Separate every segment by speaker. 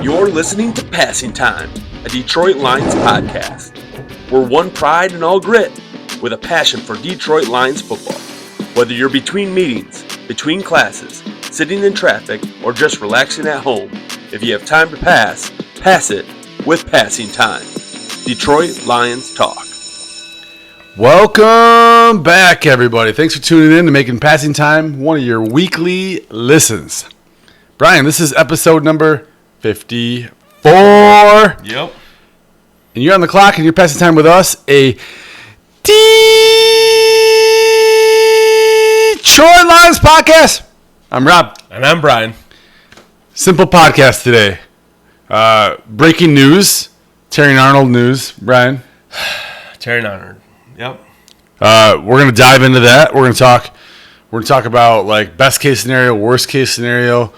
Speaker 1: You're listening to Passing Time, a Detroit Lions podcast. We're one pride and all grit, with a passion for Detroit Lions football. Whether you're between meetings, between classes, sitting in traffic, or just relaxing at home, if you have time to pass, pass it with Passing Time. Detroit Lions Talk.
Speaker 2: Welcome back, everybody. Thanks for tuning in to making Passing Time one of your weekly listens. Brian, this is episode number 54.
Speaker 3: Yep.
Speaker 2: And you're on the clock and you're passing time with us, a Detroit Lions podcast. I'm Rob.
Speaker 3: And I'm Brian.
Speaker 2: Simple podcast today. Breaking news. Terrion Arnold news. Brian.
Speaker 3: Terrion Arnold. Yep.
Speaker 2: We're gonna dive into that. We're gonna talk about like best case scenario, worst case scenario.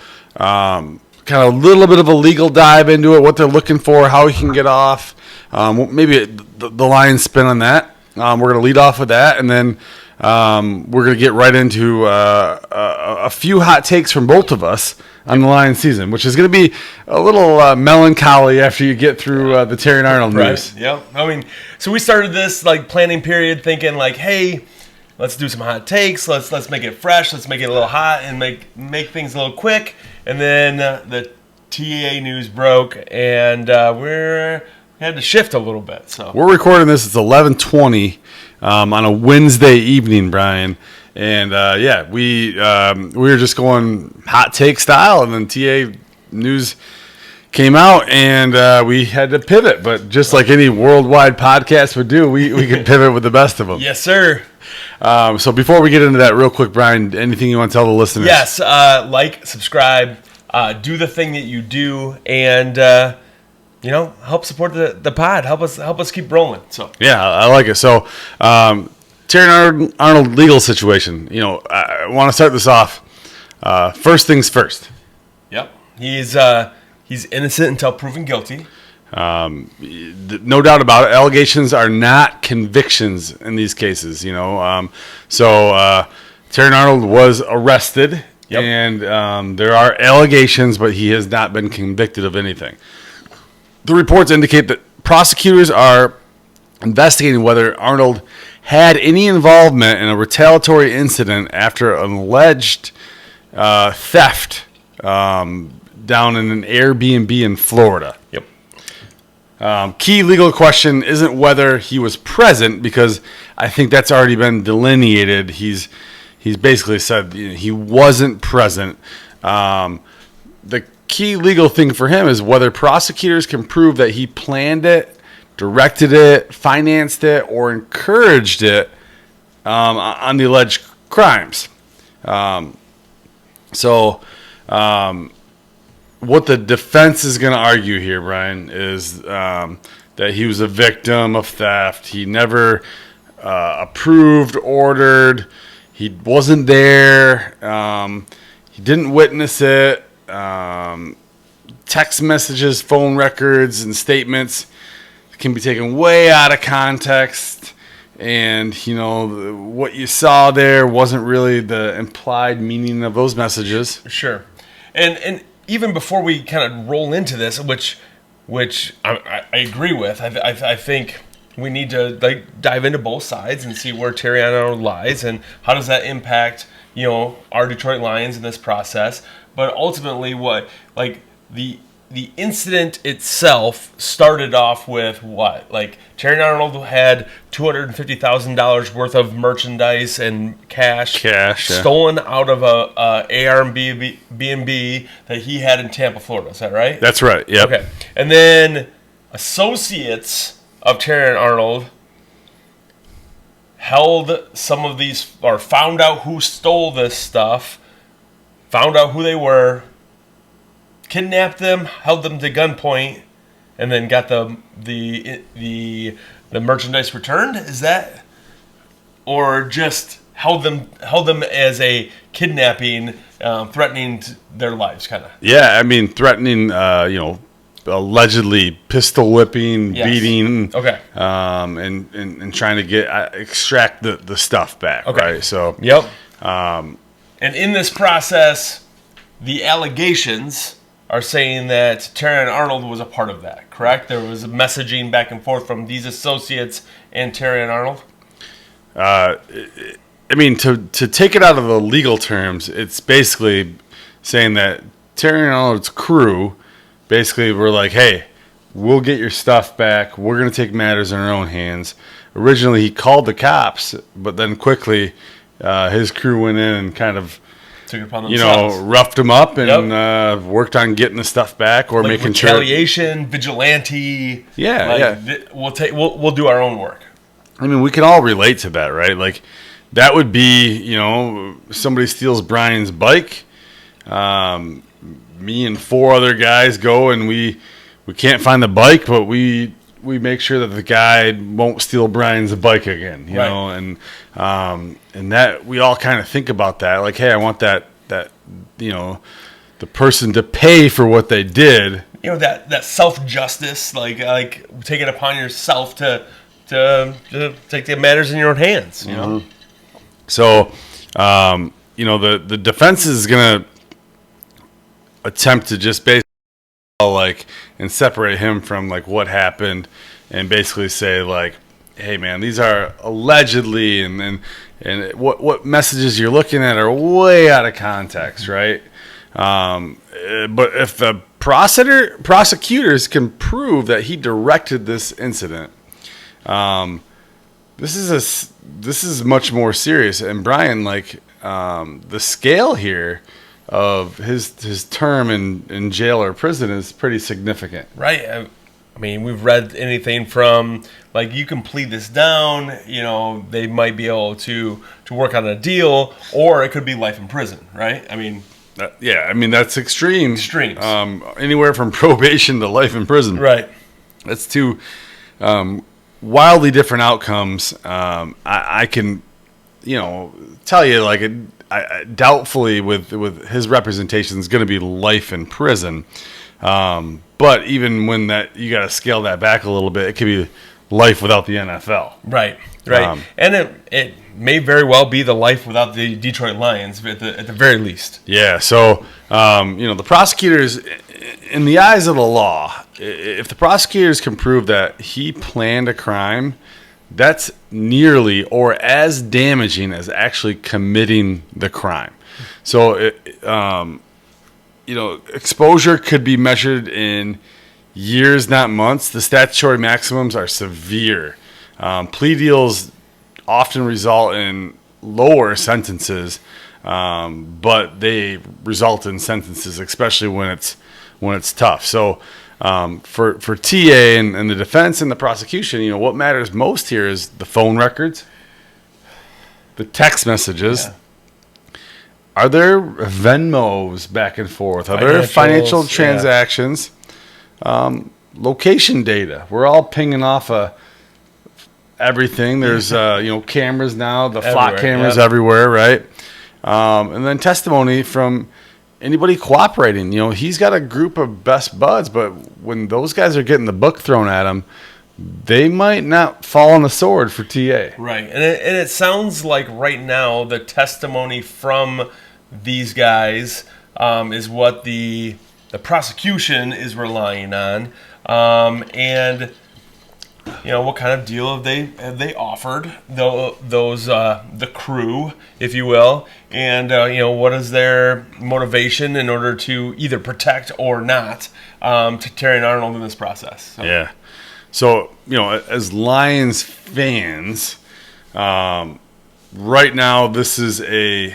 Speaker 2: Kind of a little bit of a legal dive into it, what they're looking for, how he can get off. Maybe the Lions spin on that. We're going to lead off with that, and then we're going to get right into a few hot takes from both of us on the Lions season, which is going to be a little melancholy after you get through the Terrion Arnold news.
Speaker 3: Right. Yep. I mean, so we started this like planning period thinking like, hey, let's do some hot takes. Let's make it fresh. Let's make it a little hot and make things a little quick. And then the TA news broke, and we had to shift a little bit. So
Speaker 2: we're recording this. It's 11:20 on a Wednesday evening, Brian. And we were just going hot take style, and then TA news came out, and we had to pivot. But just like any worldwide podcast would do, we could pivot with the best of them.
Speaker 3: Yes, sir.
Speaker 2: So before we get into that real quick, Brian, anything you want to tell the listeners?
Speaker 3: Yes, like, subscribe, do the thing that you do, and help support the pod. Help us keep rolling. So
Speaker 2: yeah, I like it. So Terrion Arnold legal situation. I want to start this off. First things first.
Speaker 3: Yep, he's innocent until proven guilty.
Speaker 2: No doubt about it. Allegations are not convictions in these cases, So Terrion Arnold was arrested,
Speaker 3: yep.
Speaker 2: And there are allegations, but he has not been convicted of anything. The reports indicate that prosecutors are investigating whether Arnold had any involvement in a retaliatory incident after an alleged theft down in an Airbnb in Florida.
Speaker 3: Yep.
Speaker 2: Key legal question isn't whether he was present, because I think that's already been delineated. He's basically said he wasn't present. The key legal thing for him is whether prosecutors can prove that he planned it, directed it, financed it, or encouraged it on the alleged crimes. What the defense is going to argue here, Brian, is that he was a victim of theft. He never approved, ordered. He wasn't there. He didn't witness it. Text messages, phone records, and statements can be taken way out of context. And, what you saw there wasn't really the implied meaning of those messages.
Speaker 3: Sure. And even before we kind of roll into this, which I agree with, I think we need to dive into both sides and see where Terrion Arnold lies and how does that impact our Detroit Lions in this process. But ultimately, the incident itself started off with what? Terrion Arnold had $250,000 worth of merchandise and cash stolen out of a Airbnb that he had in Tampa, Florida. Is that right?
Speaker 2: That's right, yep.
Speaker 3: Okay. And then associates of Terrion Arnold held some of these, or found out who stole this stuff, found out who they were, kidnapped them, held them to gunpoint, and then got the merchandise returned. Is that, or just held them as a kidnapping, threatening their lives, kind of?
Speaker 2: Yeah, I mean threatening, allegedly pistol whipping,
Speaker 3: yes.
Speaker 2: beating,
Speaker 3: okay,
Speaker 2: and trying to extract the stuff back.
Speaker 3: Okay,
Speaker 2: right? So
Speaker 3: yep. And in this process, the allegations are saying that Terrion Arnold was a part of that, correct? There was messaging back and forth from these associates and Terrion Arnold?
Speaker 2: I mean, to take it out of the legal terms, it's basically saying that Terrion Arnold's crew basically were like, hey, we'll get your stuff back. We're going to take matters in our own hands. Originally, he called the cops, but then quickly his crew went in and kind of,
Speaker 3: took it upon themselves.
Speaker 2: Roughed him up and worked on getting the stuff back or
Speaker 3: like
Speaker 2: making sure.
Speaker 3: Retaliation, vigilante.
Speaker 2: Yeah.
Speaker 3: We'll do our own work.
Speaker 2: I mean, we can all relate to that, right? Like, that would be, somebody steals Brian's bike. Me and 4 other guys go and we can't find the bike, but we make sure that the guy won't steal Brian's bike again, you know, and that we all kind of think about that, like, hey, I want that the person to pay for what they did.
Speaker 3: That self-justice, like take it upon yourself to take the matters in your own hands, you know.
Speaker 2: So, the defense is gonna attempt to just basically and separate him from what happened, and basically say hey man, these are allegedly, and what messages you're looking at are way out of context, right? But if the prosecutors can prove that he directed this incident, this is much more serious. And Brian, the scale here of his term in jail or prison is pretty significant.
Speaker 3: Right. I mean, we've read anything from you can plead this down, they might be able to work on a deal, or it could be life in prison, right? I mean,
Speaker 2: that's extreme.
Speaker 3: Extremes.
Speaker 2: Anywhere from probation to life in prison.
Speaker 3: Right.
Speaker 2: That's two wildly different outcomes. I can, tell you I doubtfully with his representation is going to be life in prison. But even when you got to scale that back a little bit, it could be life without the NFL.
Speaker 3: Right. And it may very well be the life without the Detroit Lions at the very least.
Speaker 2: Yeah. So, the prosecutors, in the eyes of the law, if the prosecutors can prove that he planned a crime, that's nearly or as damaging as actually committing the crime. So, exposure could be measured in years, not months. The statutory maximums are severe. Plea deals often result in lower sentences, but they result in sentences, especially when it's tough. So for TA and the defense and the prosecution, what matters most here is the phone records, the text messages. Yeah. Are there Venmos back and forth? Are there financial transactions? Location data. We're all pinging off everything. There's cameras now, the flock cameras everywhere, right? And then testimony from anybody cooperating. He's got a group of best buds, but when those guys are getting the book thrown at them, they might not fall on the sword for TA.
Speaker 3: Right, and it sounds like right now the testimony from these guys is what the prosecution is relying on, and what kind of deal have they offered the crew, if you will, and what is their motivation in order to either protect or not to Terrion Arnold in this process. So.
Speaker 2: Yeah. So, as Lions fans, right now this is a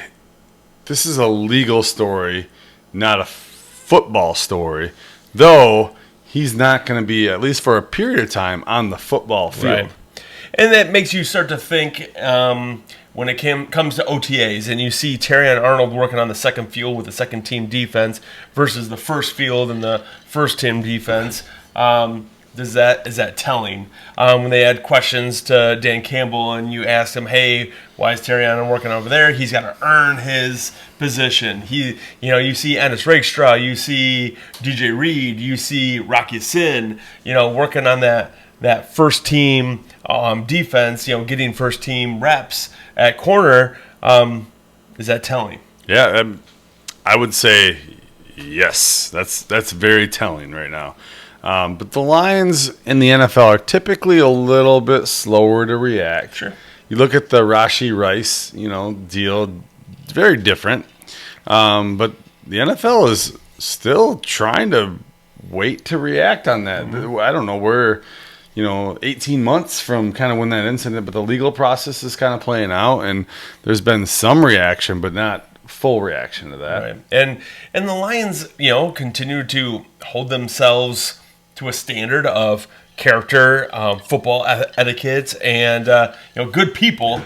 Speaker 2: legal story, not a football story, though he's not going to be, at least for a period of time, on the football field.
Speaker 3: Right. And that makes you start to think when it comes to OTAs and you see Terrion Arnold working on the second field with the second team defense versus the first field and the first team defense. Is that telling? When they had questions to Dan Campbell and you asked him, hey, why is Terrion working over there? He's got to earn his position. You see Ennis Rakestraw, you see DJ Reed, you see Rocky Sin, working on that first team defense, getting first team reps at corner. Is that telling?
Speaker 2: Yeah, I would say, Yes, that's very telling right now. But the Lions in the NFL are typically a little bit slower to react.
Speaker 3: Sure.
Speaker 2: You look at the Rashee Rice, deal, very different. But the NFL is still trying to wait to react on that. I don't know. We're 18 months from kind of when that incident, but the legal process is kind of playing out, and there's been some reaction, but not full reaction to that.
Speaker 3: Right. And the Lions, continue to hold themselves to a standard of character, football etiquette, and good people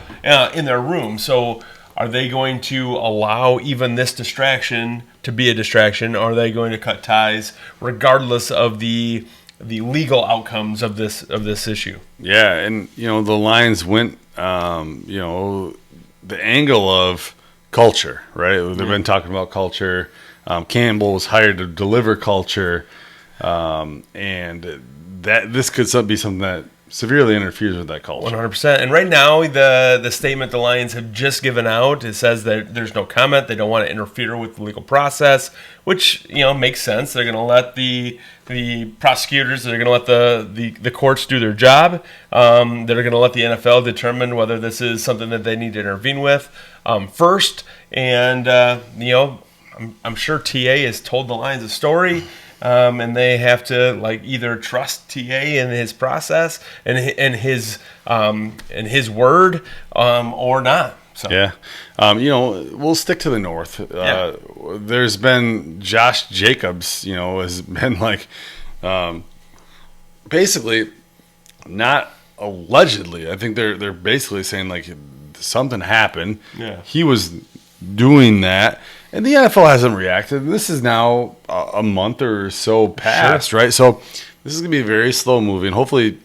Speaker 3: in their room. So are they going to allow even this distraction to be a distraction? Or are they going to cut ties regardless of the legal outcomes of this issue?
Speaker 2: Yeah, and the Lions went the angle of culture, right? They've been talking about culture. Campbell was hired to deliver culture, and that this could be something that severely interferes with that culture.
Speaker 3: 100%. And right now, the statement the Lions have just given out, it says that there's no comment. They don't want to interfere with the legal process, which makes sense. They're going to let the prosecutors, they're going to let the courts do their job. They're going to let the NFL determine whether this is something that they need to intervene with first. And I'm sure TA has told the Lions a story. And they have to either trust TA in his process and his word or not. So.
Speaker 2: Yeah, we'll stick to the North. There's been Josh Jacobs. Has been basically not allegedly. I think they're basically saying something happened.
Speaker 3: Yeah,
Speaker 2: he was doing that. And the NFL hasn't reacted. This is now a month or so past, right? So this is going to be very slow moving. Hopefully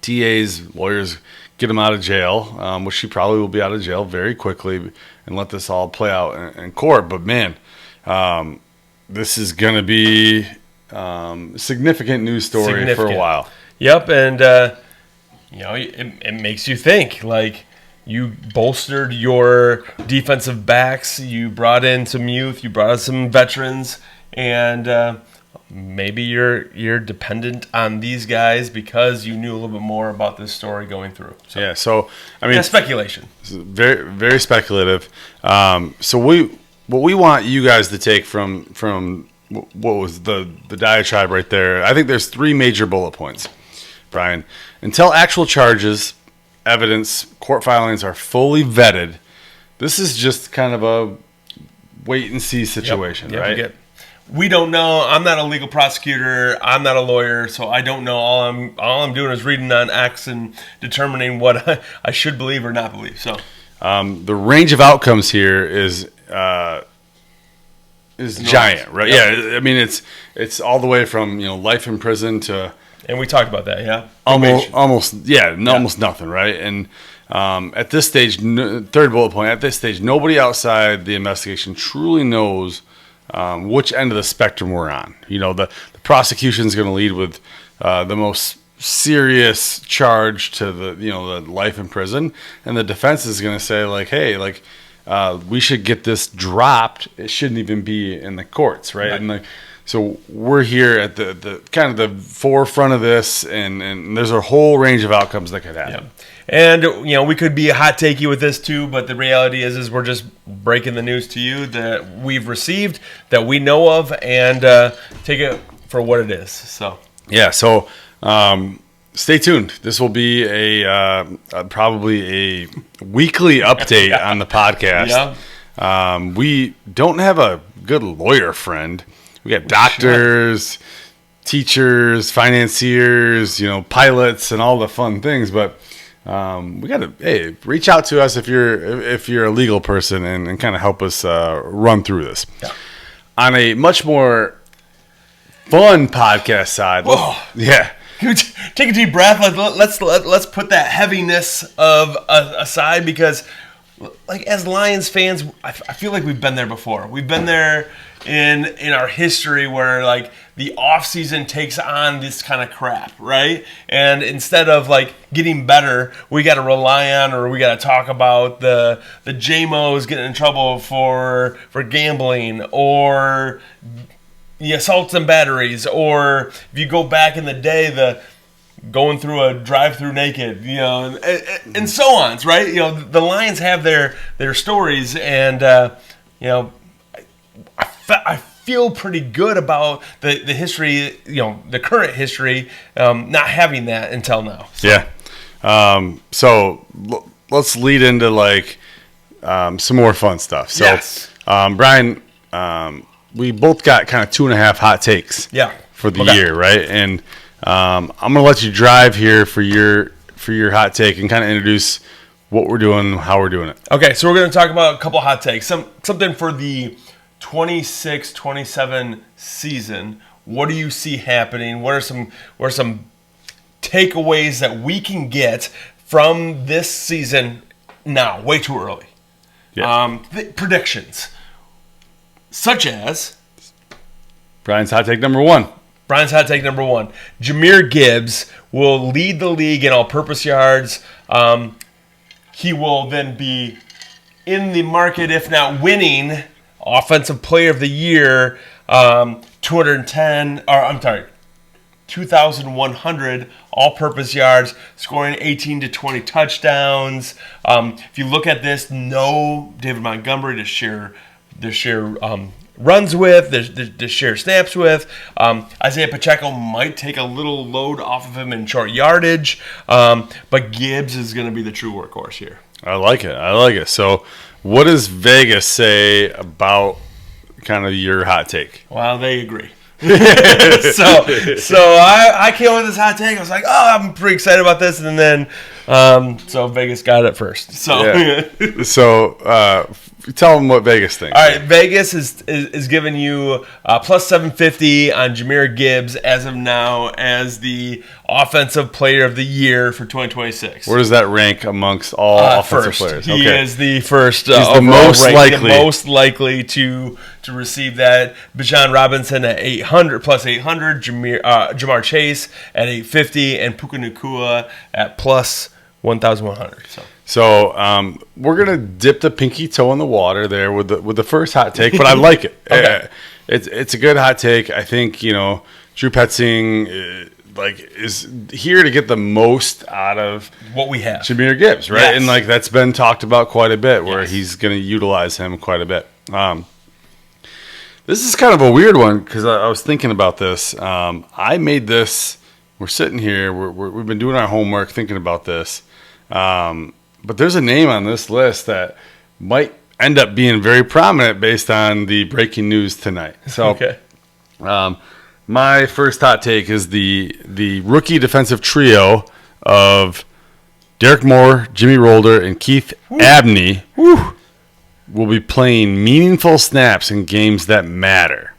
Speaker 2: TA's lawyers get him out of jail, which he probably will be out of jail very quickly, and let this all play out in court. But, man, this is going to be a significant news story for a while.
Speaker 3: Yep, and, it makes you think, you bolstered your defensive backs. You brought in some youth. You brought in some veterans, and maybe you're dependent on these guys because you knew a little bit more about this story going through.
Speaker 2: So I mean,
Speaker 3: speculation.
Speaker 2: Very, very speculative. So what we want you guys to take from what was the diatribe right there. I think there's 3 major bullet points, Brian. Until actual charges, evidence, court filings are fully vetted, this is just kind of a wait-and-see situation, right?
Speaker 3: We don't know. I'm not a legal prosecutor. I'm not a lawyer, so I don't know. All I'm doing is reading on X and determining what I should believe or not believe. So,
Speaker 2: the range of outcomes here is giant, right?
Speaker 3: Yep.
Speaker 2: Yeah, I mean it's all the way from life in prison to.
Speaker 3: And we talked about that, yeah.
Speaker 2: Almost nothing, right? And at this stage, third bullet point, at this stage, nobody outside the investigation truly knows which end of the spectrum we're on. The prosecution is going to lead with the most serious charge to the life in prison, and the defense is going to say hey, we should get this dropped. It shouldn't even be in the courts, right? And so we're here at the kind of the forefront of this, and there's a whole range of outcomes that could happen.
Speaker 3: Yeah. And we could be hot takey with this too, but the reality is we're just breaking the news to you that we've received, that we know of, and take it for what it is. So
Speaker 2: So stay tuned. This will be probably a weekly update on the podcast.
Speaker 3: Yeah.
Speaker 2: We don't have a good lawyer friend. We got doctors, teachers, financiers, pilots, and all the fun things. But we got to reach out to us if you're a legal person and kind of help us run through this.
Speaker 3: Yeah.
Speaker 2: On a much more fun podcast side,
Speaker 3: take a deep breath. Let's put that heaviness aside, because like as Lions fans, I feel like we've been there before. We've been there in our history where like the offseason takes on this kind of crap, right? And instead of like getting better, we got to rely on, or we got to talk about the JMOs getting in trouble for gambling, or the assaults and batteries, or if you go back in the day, the going through a drive-through naked, and so on, right? The Lions have their stories, and I feel pretty good about the history, the current history, not having that until now. So.
Speaker 2: Yeah. So let's lead into like some more fun stuff. So,
Speaker 3: yes.
Speaker 2: Brian, we both got kind of 2.5 hot takes.
Speaker 3: Yeah.
Speaker 2: For the year, right? And I'm gonna let you drive here for your hot take and kind of introduce what we're doing, how we're doing it.
Speaker 3: Okay, so we're gonna talk about a couple hot takes, something for the 26-27 season. What do you see happening? What are some takeaways that we can get from this season now? Way too early.
Speaker 2: Yeah.
Speaker 3: Predictions, such as
Speaker 2: Brian's hot take number 1.
Speaker 3: Jahmyr Gibbs will lead the league in all-purpose yards. He will then be in the market, if not winning, Offensive Player of the Year, 2,100 all-purpose yards, scoring 18 to 20 touchdowns. If you look at this, no David Montgomery to share runs with, to share snaps with. Isaiah Pacheco might take a little load off of him in short yardage, but Gibbs is going to be the true workhorse here.
Speaker 2: I like it. So what does Vegas say about kind of your hot take?
Speaker 3: Well, they agree. so I came with this hot take. I was like, I'm pretty excited about this, and then so Vegas got it first. So
Speaker 2: yeah. So tell them what Vegas thinks.
Speaker 3: All right, Vegas is giving you plus 750 on Jahmyr Gibbs as of now as the Offensive Player of the Year for 2026.
Speaker 2: Where does that rank amongst all offensive players?
Speaker 3: He is the first.
Speaker 2: He's the most likely
Speaker 3: to receive that. Bijan Robinson at 800 plus 800. Jamar Chase at 850, and Puka Nacua at plus 1,100.
Speaker 2: So we're gonna dip the pinky toe in the water there with the first hot take, but I like it.
Speaker 3: Okay.
Speaker 2: It's a good hot take. I think Drew Petzing is here to get the most out of
Speaker 3: what we have.
Speaker 2: Jahmyr Gibbs, right?
Speaker 3: Yes.
Speaker 2: And that's been talked about quite a bit, where
Speaker 3: yes.
Speaker 2: he's gonna utilize him quite a bit. This is kind of a weird one because I was thinking about this. I made this. We're sitting here. We've been doing our homework, thinking about this. But there's a name on this list that might end up being very prominent based on the breaking news tonight. So,
Speaker 3: okay.
Speaker 2: My first hot take is the rookie defensive trio of Derek Moore, Jimmy Rolder, and Keith Abney will be playing meaningful snaps in games that matter.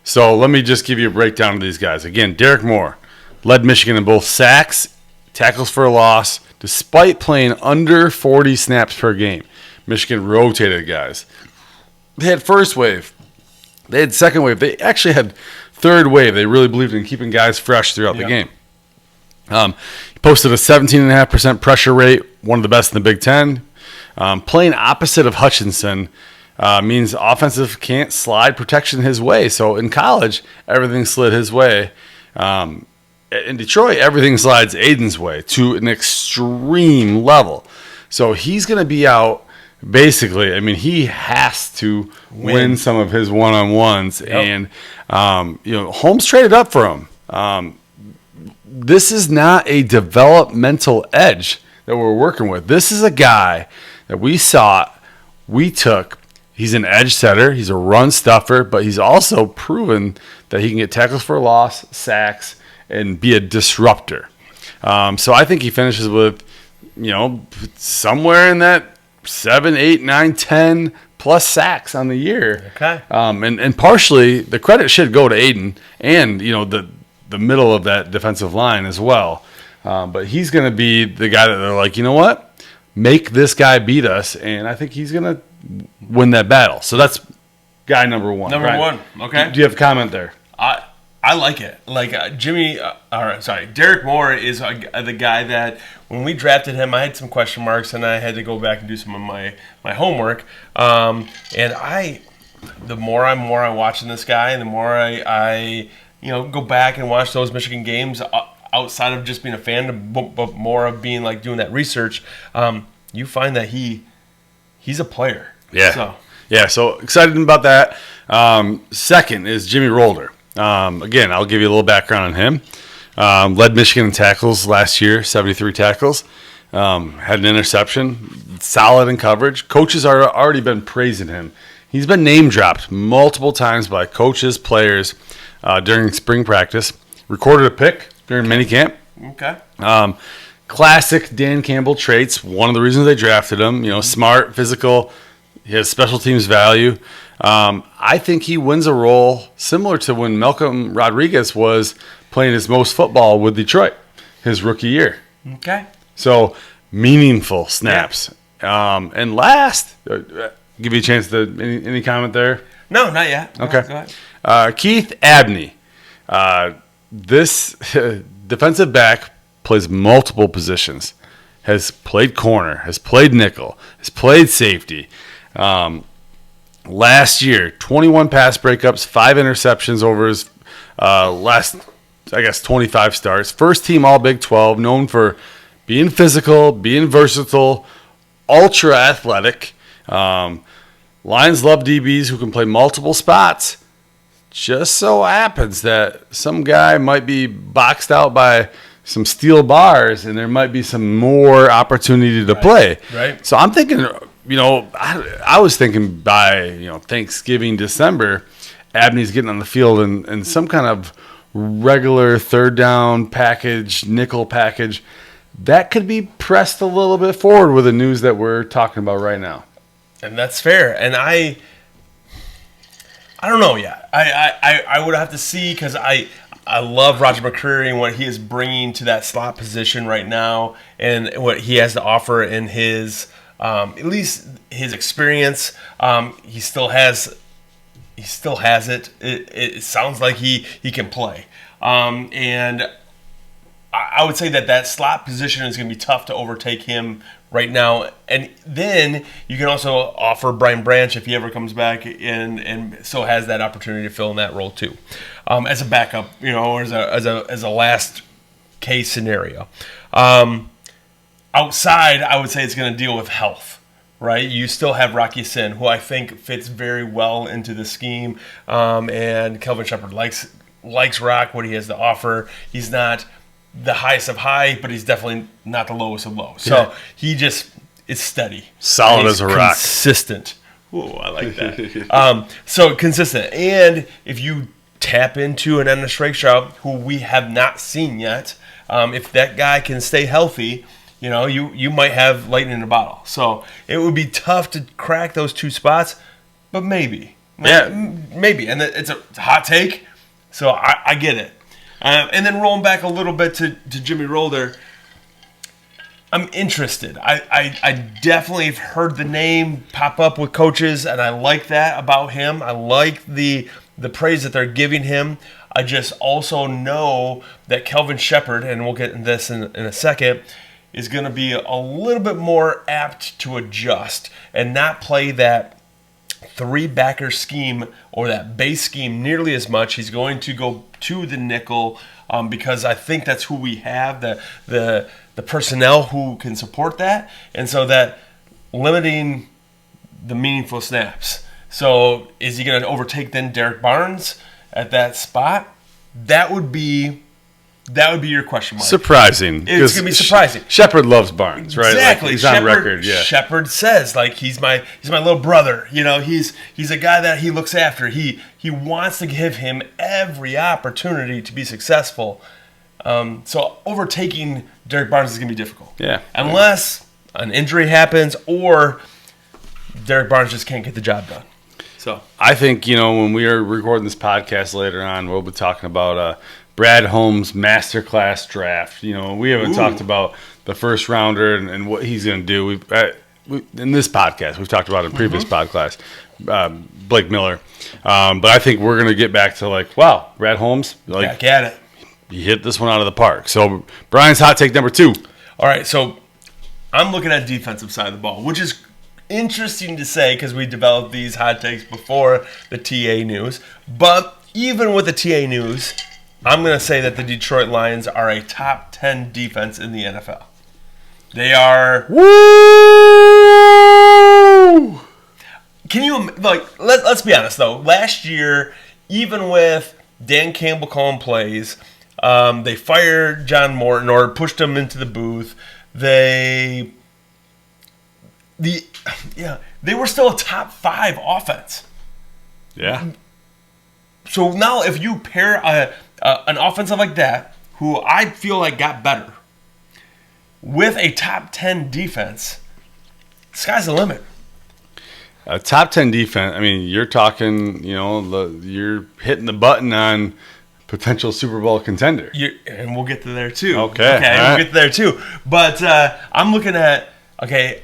Speaker 2: So let me just give you a breakdown of these guys. Again, Derek Moore led Michigan in both sacks, tackles for a loss, despite playing under 40 snaps per game. Michigan rotated guys. They had first wave. They had second wave. They actually had third wave. They really believed in keeping guys fresh throughout the game. He posted a 17.5% pressure rate, one of the best in the Big Ten. Playing opposite of Hutchinson means offensive can't slide protection his way. So in college, everything slid his way. In Detroit, everything slides Aiden's way to an extreme level. So he's going to be out. Basically, I mean, he has to win some of his one-on-ones, and Holmes traded up for him. This is not a developmental edge that we're working with. This is a guy that we took. He's an edge setter. He's a run stuffer, but he's also proven that he can get tackles for a loss, sacks, and be a disruptor. So I think he finishes with, somewhere in that 7, 8, 9, 10 plus sacks on the year.
Speaker 3: Okay.
Speaker 2: And partially the credit should go to Aiden and, the middle of that defensive line as well. But he's going to be the guy that they're like, you know what? make this guy beat us, and I think he's going to win that battle. So that's guy number one.
Speaker 3: Number one, okay.
Speaker 2: Do you have a comment there?
Speaker 3: I like it. Like Derek Moore is the guy that when we drafted him, I had some question marks, and I had to go back and do some of my homework. And the more I'm watching this guy, and the more I go back and watch those Michigan games outside of just being a fan, but more of being like doing that research, you find that he's a player.
Speaker 2: Yeah. So excited about that. Second is Jimmy Rolder. Again, I'll give you a little background on him. Led Michigan in tackles last year, 73 tackles. Had an interception, solid in coverage. Coaches are already been praising him. He's been name dropped multiple times by coaches, players during spring practice. Recorded a pick during minicamp.
Speaker 3: Okay.
Speaker 2: Classic Dan Campbell traits. One of the reasons they drafted him. Smart, physical. He has special teams value. I think he wins a role similar to when Malcolm Rodriguez was playing his most football with Detroit, his rookie year.
Speaker 3: Okay.
Speaker 2: So, meaningful snaps. Yeah. And last, give you a chance to, any comment there?
Speaker 3: No, not yet.
Speaker 2: Okay.
Speaker 3: Go ahead.
Speaker 2: Keith Abney. This defensive back plays multiple positions. Has played corner, has played nickel, has played safety. Last year, 21 pass breakups, 5 interceptions over his last, 25 starts. First team All Big 12, known for being physical, being versatile, ultra athletic. Lions love DBs who can play multiple spots. Just so happens that some guy might be boxed out by some steel bars, and there might be some more opportunity to play.
Speaker 3: Right.
Speaker 2: So I'm thinking, I was thinking by Thanksgiving, December, Abney's getting on the field in some kind of regular third down package, nickel package. That could be pressed a little bit forward with the news that we're talking about right now.
Speaker 3: And that's fair. And I don't know yet. I would have to see, because I love Roger McCreary and what he is bringing to that slot position right now, and what he has to offer in his at least his experience. He still has it. It sounds like he can play. And I would say that slot position is going to be tough to overtake him right now. And then you can also offer Brian Branch, if he ever comes back, and so has that opportunity to fill in that role too, as a backup, or as a last case scenario. Outside, I would say it's going to deal with health, right? You still have Rocky Sin, who I think fits very well into the scheme, and Kelvin Shepherd likes Rock, what he has to offer. He's not the highest of high, but he's definitely not the lowest of low. So he just is steady.
Speaker 2: Solid as a rock.
Speaker 3: Consistent. Ooh, I like that. So consistent. And if you tap into an Ennis Rakestraw, who we have not seen yet, if that guy can stay healthy, you might have lightning in a bottle. So it would be tough to crack those two spots, but maybe.
Speaker 2: Yeah.
Speaker 3: Maybe. And it's a hot take, so I get it. And then rolling back a little bit to Jimmy Rolder, I'm interested. I definitely have heard the name pop up with coaches, and I like that about him. I like the praise that they're giving him. I just also know that Kelvin Shepherd, and we'll get into this in a second, is going to be a little bit more apt to adjust and not play that three-backer scheme or that base scheme nearly as much. He's going to go to the nickel because I think that's who we have, the personnel who can support that, and so that limiting the meaningful snaps. So is he going to overtake then Derek Barnes at that spot? That would be your question mark.
Speaker 2: Surprising.
Speaker 3: It's going to be surprising.
Speaker 2: Shepard loves Barnes, right?
Speaker 3: Exactly.
Speaker 2: He's on record, yeah.
Speaker 3: Shepard says, he's my little brother. He's a guy that he looks after. He wants to give him every opportunity to be successful. So overtaking Derek Barnes is going to be difficult.
Speaker 2: Yeah.
Speaker 3: Unless an injury happens or Derek Barnes just can't get the job done. So
Speaker 2: I think, when we are recording this podcast later on, we'll be talking about Brad Holmes masterclass draft. You know, we haven't talked about the first rounder and what he's going to do. In this podcast, we've talked about it in previous podcast, Blake Miller. But I think we're going to get back to like, wow, Brad Holmes, like,
Speaker 3: back at it.
Speaker 2: You hit this one out of the park. So Brian's hot take number 2.
Speaker 3: All right, so I'm looking at defensive side of the ball, which is interesting to say because we developed these hot takes before the TA news. But even with the TA news, I'm going to say that the Detroit Lions are a top 10 defense in the NFL. They are.
Speaker 2: Woo!
Speaker 3: Can you, like, let's be honest, though. Last year, even with Dan Campbell calling plays, they fired John Morton or pushed him into the booth. They were still a top 5 offense.
Speaker 2: Yeah.
Speaker 3: So now if you pair an offensive like that, who I feel like got better, with a top 10 defense, sky's the limit.
Speaker 2: A top 10 defense, I mean, you're talking, you're hitting the button on potential Super Bowl contender.
Speaker 3: And we'll get to there too.
Speaker 2: Okay.
Speaker 3: We'll get to there too. But I'm looking at, a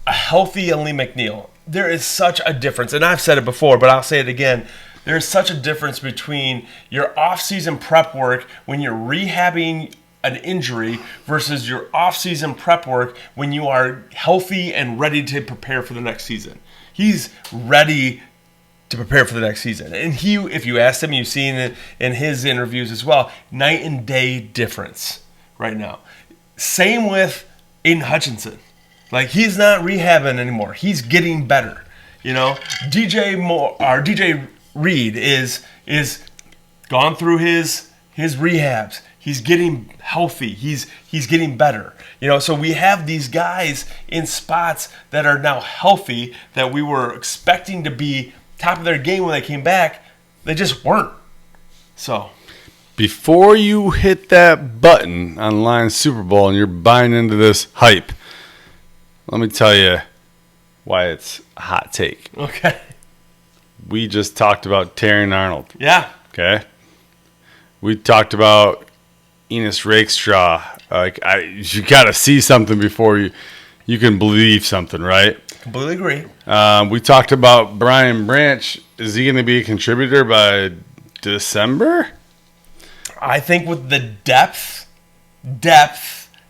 Speaker 3: healthy Lee McNeil. There is such a difference, and I've said it before, but I'll say it again. There's such a difference between your off-season prep work when you're rehabbing an injury versus your off-season prep work when you are healthy and ready to prepare for the next season. He's ready to prepare for the next season. And if you asked him, you've seen it in his interviews as well, night and day difference right now. Same with Aiden Hutchinson. Like, he's not rehabbing anymore. He's getting better. DJ Reed is gone through his rehabs. He's getting healthy. He's getting better. So we have these guys in spots that are now healthy that we were expecting to be top of their game when they came back. They just weren't. So
Speaker 2: before you hit that button on Lions Super Bowl and you're buying into this hype, let me tell you why it's a hot take.
Speaker 3: Okay. We
Speaker 2: just talked about Terrion Arnold.
Speaker 3: Yeah.
Speaker 2: Okay. We talked about Enos Rakestraw. You got to see something before you can believe something, right?
Speaker 3: Completely agree.
Speaker 2: We talked about Brian Branch. Is he going to be a contributor by December?
Speaker 3: I think with the depth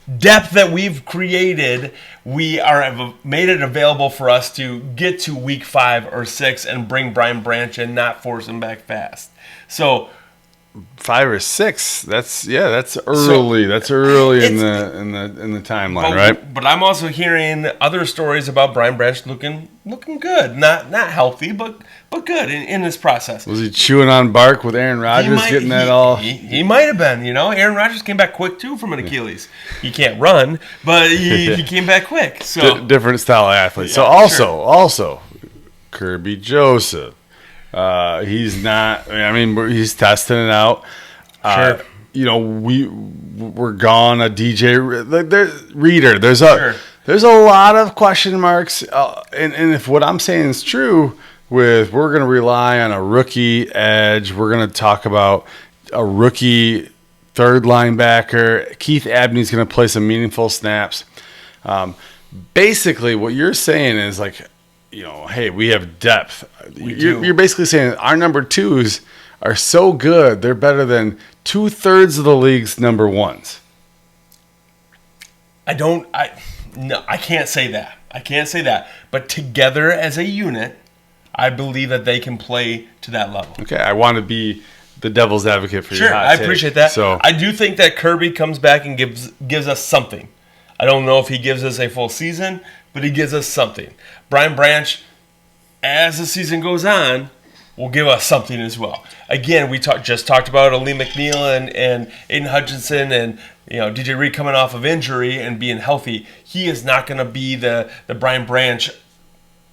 Speaker 3: that we've created, we have made it available for us to get to week 5 or 6 and bring Brian Branch and not force him back fast. So
Speaker 2: 5 or 6. That's early. That's early in the timeline, right?
Speaker 3: But I'm also hearing other stories about Brian Branch looking good, not healthy, but good in this process.
Speaker 2: Was he chewing on bark with Aaron Rodgers, getting that all?
Speaker 3: He might have been. Aaron Rodgers came back quick too from an Achilles. He can't run, but he came back quick. So
Speaker 2: different style of athlete. So also Kirby Joseph. He's not. He's testing it out.
Speaker 3: Sure.
Speaker 2: We're gone. A DJ Reader. There's a lot of question marks. And if what I'm saying is true, we're going to rely on a rookie edge. We're going to talk about a rookie third linebacker. Keith Abney's going to play some meaningful snaps. Basically, what you're saying is like, hey, we have depth. You're basically saying our number 2s are so good, they're better than 2/3 of the league's number 1s.
Speaker 3: I can't say that. But together as a unit, I believe that they can play to that level.
Speaker 2: Okay, I want to be the devil's advocate for your hot
Speaker 3: I
Speaker 2: take.
Speaker 3: appreciate that.
Speaker 2: So
Speaker 3: I do think that Kirby comes back and gives us something. I don't know if he gives us a full season, but he gives us something. Brian Branch, as the season goes on, will give us something as well. Again, we just talked about Lee McNeil and Aiden Hutchinson and DJ Reed coming off of injury and being healthy. He is not going to be the Brian Branch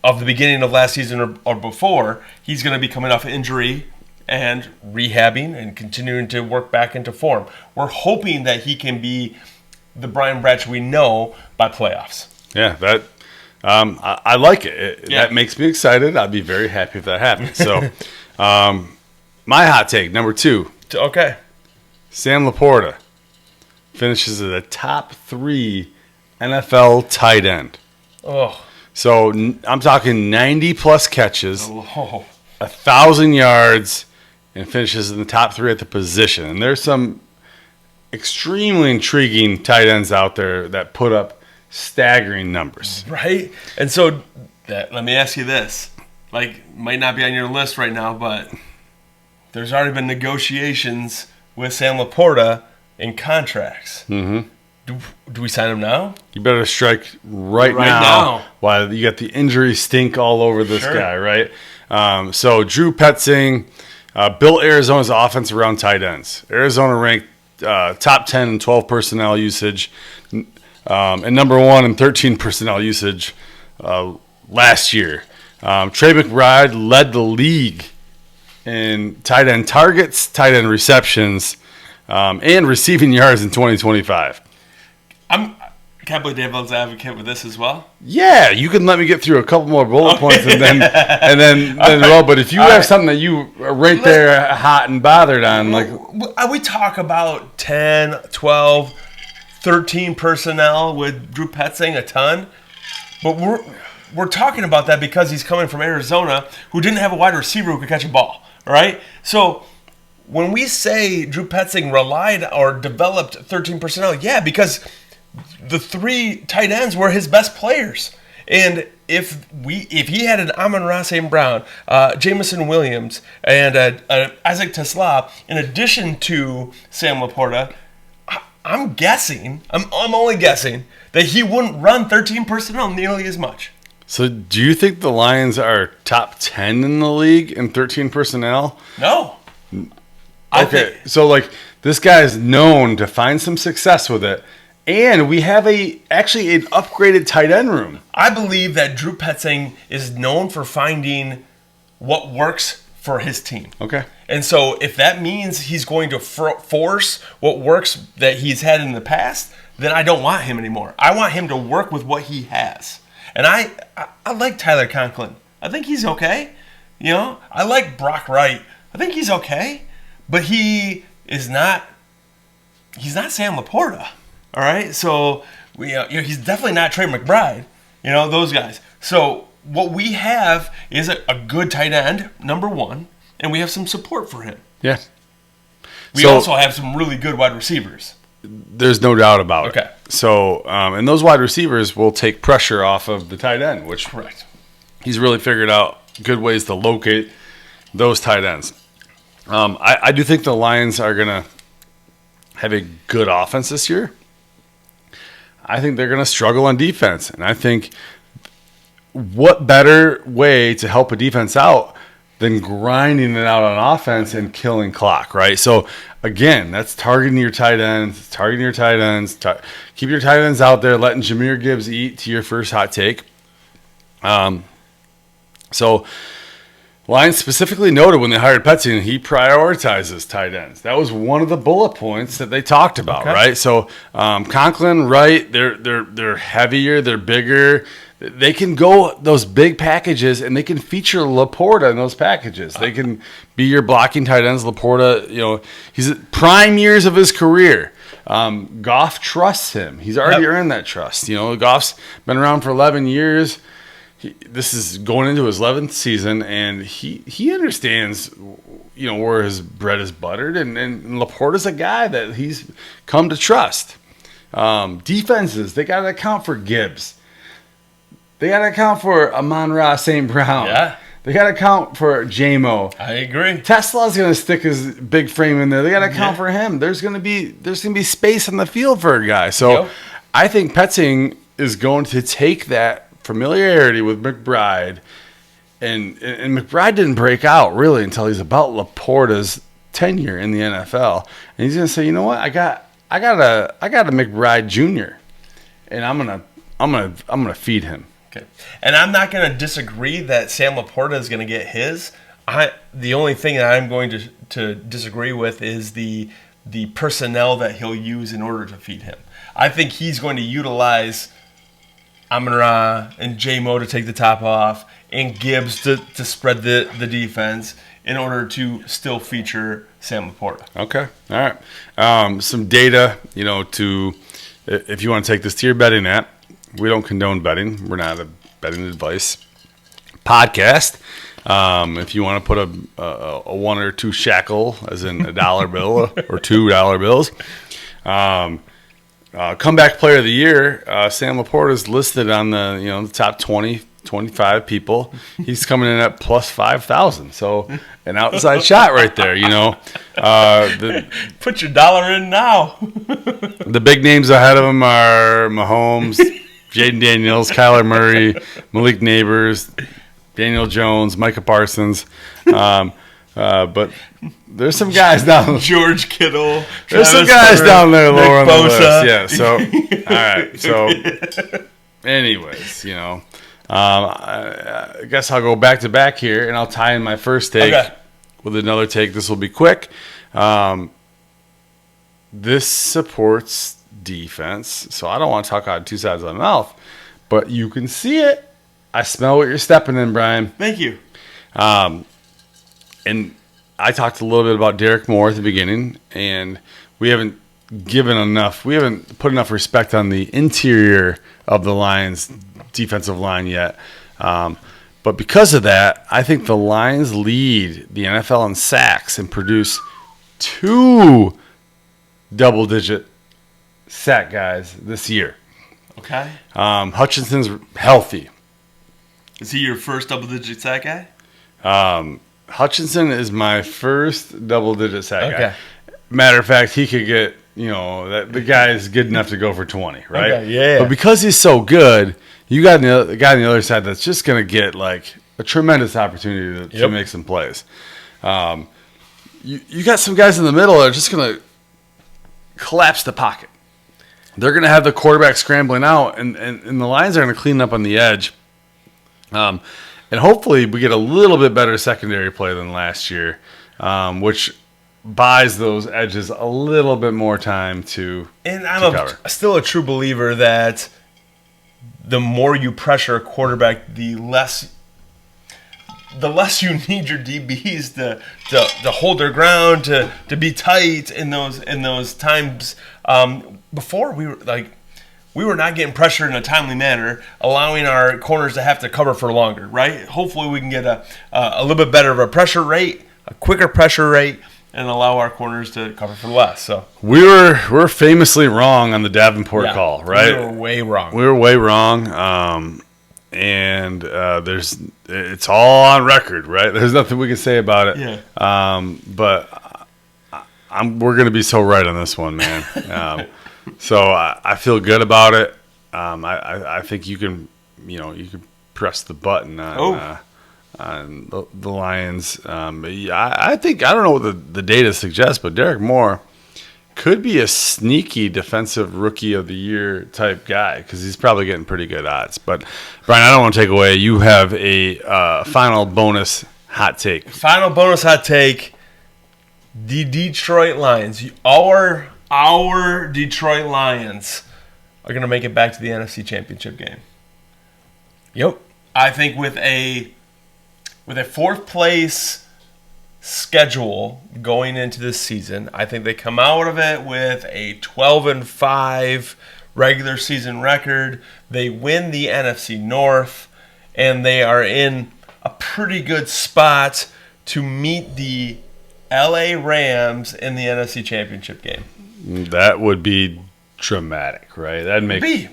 Speaker 3: of the beginning of last season or before. He's going to be coming off injury and rehabbing and continuing to work back into form. We're hoping that he can be the Brian Branch we know by playoffs.
Speaker 2: Yeah, that I like it. That makes me excited. I'd be very happy if that happens. So, my hot take, number 2.
Speaker 3: Okay.
Speaker 2: Sam LaPorta finishes as a top 3 NFL tight end.
Speaker 3: Oh.
Speaker 2: So I'm talking 90-plus catches,
Speaker 3: Oh.
Speaker 2: 1,000 yards, and finishes in the top 3 at the position. And there's some extremely intriguing tight ends out there that put up staggering numbers.
Speaker 3: Right? And so let me ask you this. Like, might not be on your list right now, but there's already been negotiations with Sam LaPorta in contracts.
Speaker 2: Mm-hmm.
Speaker 3: Do we sign him now?
Speaker 2: You better strike right now while you got the injury stink all over this guy, right? So Drew Petzing built Arizona's offense around tight ends. Arizona ranked top 10 in 12 personnel usage and number 1 in 13 personnel usage last year. Trey McBride led the league in tight end targets, tight end receptions, and receiving yards in 2025.
Speaker 3: Can I play devil's advocate with this as well?
Speaker 2: Yeah, you can let me get through a couple more bullet points and then roll. But if you have something that you are right there hot and bothered on, like
Speaker 3: we talk about 10, 12, 13 personnel with Drew Petzing a ton, but we're talking about that because he's coming from Arizona, who didn't have a wide receiver who could catch a ball, right? So when we say Drew Petzing relied or developed 13 personnel, yeah, because the 3 tight ends were his best players. And if he had an Amon-Ra St. Brown, Jamison Williams, and Isaac Tesla, in addition to Sam LaPorta, I'm only guessing that he wouldn't run 13 personnel nearly as much.
Speaker 2: So do you think the Lions are top 10 in the league in 13 personnel?
Speaker 3: No.
Speaker 2: Okay, so like this guy is known to find some success with it. And we have actually an upgraded tight end room.
Speaker 3: I believe that Drew Petzing is known for finding what works for his team.
Speaker 2: Okay.
Speaker 3: And so if that means he's going to force what works that he's had in the past, then I don't want him anymore. I want him to work with what he has. And I like Tyler Conklin. I think he's okay. You know, I like Brock Wright. I think he's okay. But he's not Sam LaPorta. All right, so he's definitely not Trey McBride, those guys. So what we have is a good tight end, number 1, and we have some support for him.
Speaker 2: Yeah.
Speaker 3: We also have some really good wide receivers.
Speaker 2: There's no doubt about it.
Speaker 3: Okay.
Speaker 2: So, and those wide receivers will take pressure off of the tight end, which
Speaker 3: correct.
Speaker 2: He's really figured out good ways to locate those tight ends. I do think the Lions are going to have a good offense this year. I think they're going to struggle on defense. And I think what better way to help a defense out than grinding it out on offense and killing clock, right? So, again, that's targeting your tight ends, keep your tight ends out there, letting Jahmyr Gibbs eat to your first hot take. So, Lions specifically noted when they hired Petzing, he prioritizes tight ends. That was one of the bullet points that they talked about, right? So Conklin, right? They're heavier, they're bigger. They can go those big packages, and they can feature LaPorta in those packages. They can be your blocking tight ends. LaPorta, he's at prime years of his career. Goff trusts him. He's already earned that trust. Goff's been around for 11 years. This is going into his 11th season, and he understands, where his bread is buttered, and LaPorta's a guy that he's come to trust. Defenses, they got to account for Gibbs. They got to account for Amon-Ra St. Brown.
Speaker 3: Yeah.
Speaker 2: They got to account for J-Mo.
Speaker 3: I agree.
Speaker 2: Tesla's going to stick his big frame in there. They got to account for him. There's going to be space on the field for a guy. So I think Petzing is going to take that familiarity with McBride, and McBride didn't break out really until he's about LaPorta's tenure in the NFL, and he's gonna say, you know what, I got a McBride Jr., and I'm gonna feed him.
Speaker 3: Okay, and I'm not gonna disagree that Sam LaPorta is gonna get his. The only thing that I'm going to disagree with is the personnel that he'll use in order to feed him. I think he's going to utilize Amon-Ra and J-Mo to take the top off, and Gibbs to spread the defense in order to still feature Sam LaPorta.
Speaker 2: Okay. All right. Some data, if you want to take this to your betting app, we don't condone betting. We're not a betting advice podcast. If you want to put a one or two shekel, as in a dollar bill or $2 bills, comeback player of the year, Sam LaPorta is listed on the top 20, 25 people. He's coming in at plus 5,000. So an outside shot right there.
Speaker 3: Put your dollar in now.
Speaker 2: The big names ahead of him are Mahomes, Jaden Daniels, Kyler Murray, Malik Neighbors, Daniel Jones, Micah Parsons. But there's some guys down.
Speaker 3: George Kittle.
Speaker 2: There's some guys down there lower on the list. Yeah. So, all right. So, anyways, I guess I'll go back to back here, and I'll tie in my first take with another take. This will be quick. This supports defense, so I don't want to talk out two sides of my mouth, but you can see it. I smell what you're stepping in, Brian.
Speaker 3: Thank you.
Speaker 2: And I talked a little bit about Derek Moore at the beginning, and we haven't put enough respect on the interior of the Lions' defensive line yet. But because of that, I think the Lions lead the NFL in sacks and produce 2 double-digit sack guys this year.
Speaker 3: Okay.
Speaker 2: Hutchinson's healthy.
Speaker 3: Is he your first double-digit sack guy?
Speaker 2: Hutchinson is my first double-digit sack guy. Matter of fact, he could get, the guy is good enough to go for 20, right?
Speaker 3: Okay, yeah.
Speaker 2: But because he's so good, you got the guy on the other side that's just going to get, like, a tremendous opportunity to make some plays. You got some guys in the middle that are just going to collapse the pocket. They're going to have the quarterback scrambling out, and the Lions are going to clean up on the edge. And hopefully we get a little bit better secondary play than last year, which buys those edges a little bit more time to cover.
Speaker 3: Still a true believer that the more you pressure a quarterback, the less you need your DBs to hold their ground, to be tight in those times. Before we were not getting pressure in a timely manner, allowing our corners to have to cover for longer, right? Hopefully we can get a little bit better of a pressure rate, a quicker pressure rate, and allow our corners to cover for less. So
Speaker 2: we're famously wrong on the Davenport call, right?
Speaker 3: We were way wrong.
Speaker 2: We were way wrong. And it's all on record, right? There's nothing we can say about it.
Speaker 3: Yeah.
Speaker 2: But we're going to be so right on this one, man. So I feel good about it. I think you can press the button on the Lions. I think, I don't know what the data suggests, but Derek Moore could be a sneaky defensive rookie of the year type guy because he's probably getting pretty good odds. But Brian, I don't want to take away. You have a final bonus hot take.
Speaker 3: Final bonus hot take. The Detroit Lions, our Detroit Lions are going to make it back to the NFC Championship game. Yep. I think with a fourth place schedule going into this season, I think they come out of it with a 12-5 regular season record. They win the NFC North, and they are in a pretty good spot to meet the LA Rams in the NFC Championship game.
Speaker 2: That would be dramatic, right? That'd make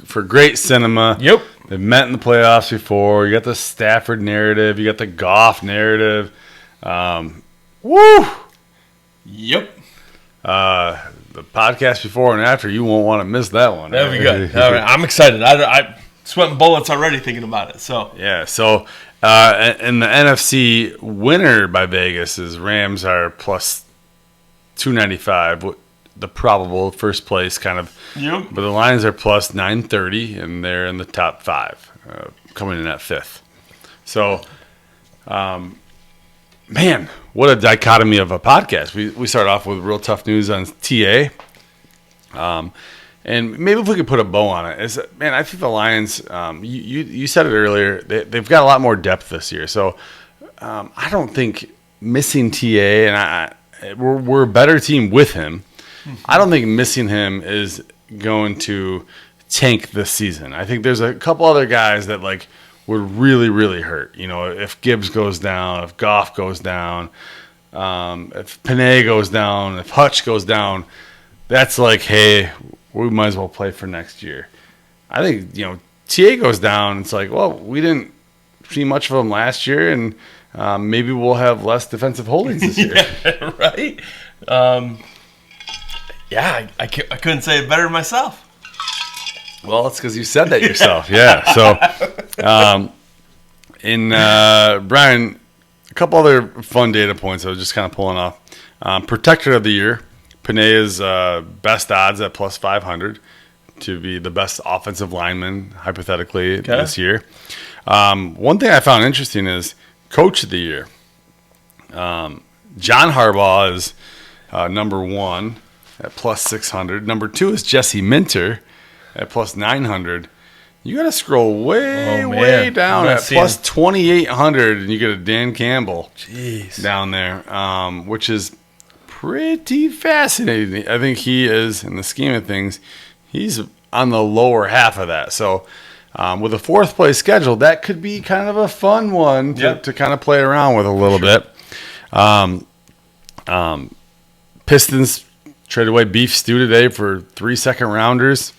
Speaker 2: for great cinema.
Speaker 3: Yep.
Speaker 2: They've met in the playoffs before. You got the Stafford narrative. You got the Goff narrative. Woo!
Speaker 3: Yep.
Speaker 2: The podcast before and after, you won't want to miss that one.
Speaker 3: That'd be good. All right. I'm excited. I sweating bullets already thinking about it. So
Speaker 2: yeah. So and the NFC winner by Vegas is Rams are plus 295. The probable first place kind of.
Speaker 3: Yep.
Speaker 2: But the Lions are plus 930, and they're in the top 5, coming in at 5th. So, man, what a dichotomy of a podcast. We start off with real tough news on TA. And maybe if we could put a bow on it, I think the Lions. You said it earlier. They've got a lot more depth this year. So I don't think missing TA and we're a better team with him. I don't think missing him is going to tank this season. I think there's a couple other guys that like would really, really hurt. If Gibbs goes down, if Goff goes down, if Panay goes down, if Hutch goes down, that's like, hey, we might as well play for next year. I think, TA goes down, it's like, well, we didn't see much of him last year, and maybe we'll have less defensive holdings this year.
Speaker 3: Yeah, right? I couldn't say it better myself.
Speaker 2: Well, it's because you said that yourself. Yeah. So, Brian, a couple other fun data points I was just kind of pulling off. Protector of the year, Panay is best odds at plus 500 to be the best offensive lineman, hypothetically, this year. One thing I found interesting is coach of the year. John Harbaugh is number 1 at plus 600. Number 2 is Jesse Minter at plus 900. You got to scroll way down at plus 2,800, and you get a Dan Campbell down there, which is pretty fascinating. I think he is, in the scheme of things, he's on the lower half of that. So with a 4th place schedule, that could be kind of a fun one to kind of play around with a little bit. Pistons traded away Beef Stew today for 3 second-rounders.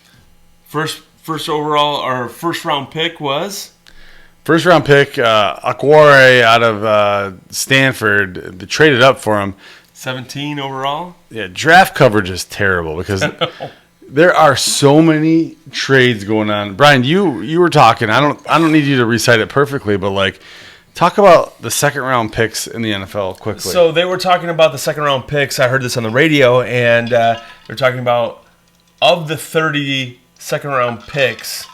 Speaker 3: First overall, our first-round pick was?
Speaker 2: First-round pick, Akware out of Stanford. They traded up for him.
Speaker 3: 17 overall?
Speaker 2: Yeah, draft coverage is terrible because there are so many trades going on. Brian, you were talking. I don't need you to recite it perfectly, but like, talk about the second-round picks in the NFL quickly.
Speaker 3: So they were talking about the second-round picks. I heard this on the radio, and they're talking about of the 30 second-round picks,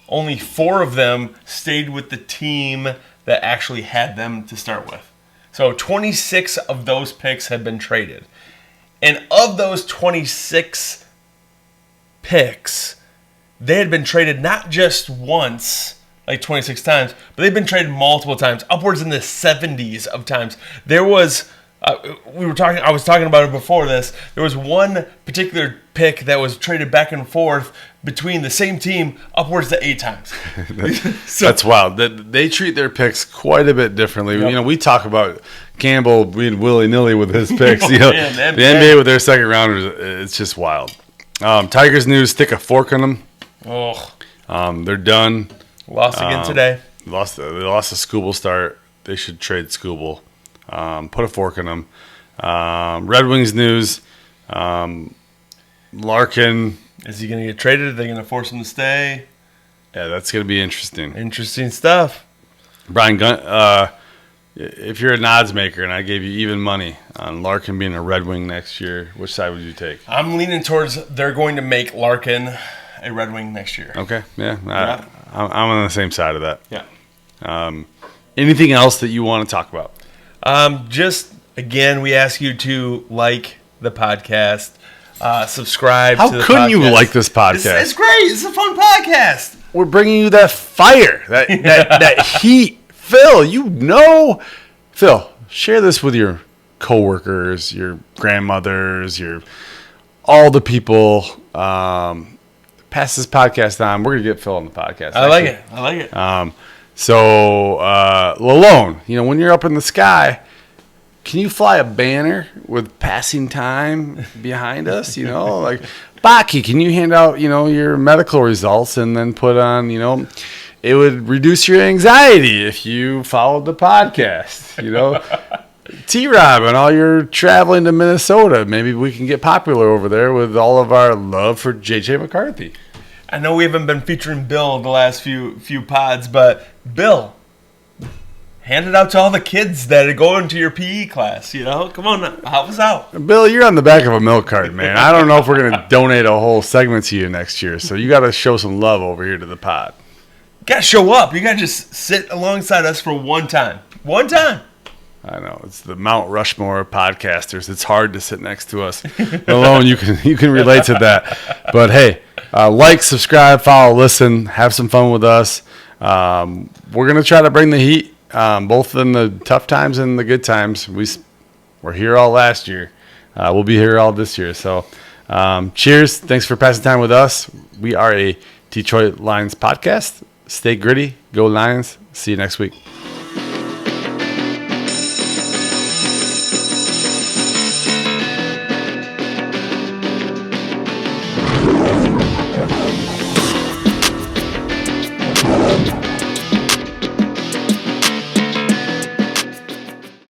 Speaker 3: only 4 of them stayed with the team that actually had them to start with. So 26 of those picks have been traded. And of those 26 picks, they had been traded not just once, like 26 times, but they've been traded multiple times, upwards in the 70s of times. There was, I was talking about it before this, there was one particular pick that was traded back and forth between the same team upwards to 8 times.
Speaker 2: That's wild. They treat their picks quite a bit differently. Yep. We talk about Campbell being willy-nilly with his picks. The NBA with their second rounders, it's just wild. Tigers news, stick a fork in them. They're done.
Speaker 3: Lost again today.
Speaker 2: They lost a Scooble start. They should trade Scooble. Put a fork in them. Red Wings news. Larkin.
Speaker 3: Is he going to get traded? Are they going to force him to stay?
Speaker 2: Yeah, that's going to be interesting.
Speaker 3: Interesting stuff.
Speaker 2: Brian, if you're an odds maker and I gave you even money on Larkin being a Red Wing next year, which side would you take?
Speaker 3: I'm leaning towards they're going to make Larkin a Red Wing next year.
Speaker 2: Okay, yeah. I'm on the same side of that.
Speaker 3: Yeah.
Speaker 2: Anything else that you want to talk about?
Speaker 3: Just, again, we ask you to like the podcast, subscribe to the podcast.
Speaker 2: How couldn't you like this podcast?
Speaker 3: It's great. It's a fun podcast.
Speaker 2: We're bringing you that fire, that heat. Phil, share this with your coworkers, your grandmothers, all the people. Pass this podcast on. We're going to get Phil on the podcast.
Speaker 3: I like it.
Speaker 2: Lalone, when you're up in the sky, can you fly a banner with passing time behind us? Like Baki, can you hand out, your medical results and then put on, it would reduce your anxiety if you followed the podcast, T-Rob and all your traveling to Minnesota. Maybe we can get popular over there with all of our love for J.J. McCarthy.
Speaker 3: I know we haven't been featuring Bill the last few pods, but Bill, hand it out to all the kids that go into your PE class. Come on, help us out.
Speaker 2: Bill, you're on the back of a milk cart, man. I don't know if we're going to donate a whole segment to you next year, so you got to show some love over here to the pod.
Speaker 3: You got to show up. You got to just sit alongside us for one time. One time.
Speaker 2: I know it's the Mount Rushmore of podcasters. It's hard to sit next to us alone. You can relate to that. But hey, like, subscribe, follow, listen, have some fun with us. We're gonna try to bring the heat, both in the tough times and the good times. We're here all last year. We'll be here all this year. So, cheers! Thanks for passing time with us. We are a Detroit Lions podcast. Stay gritty. Go Lions. See you next week.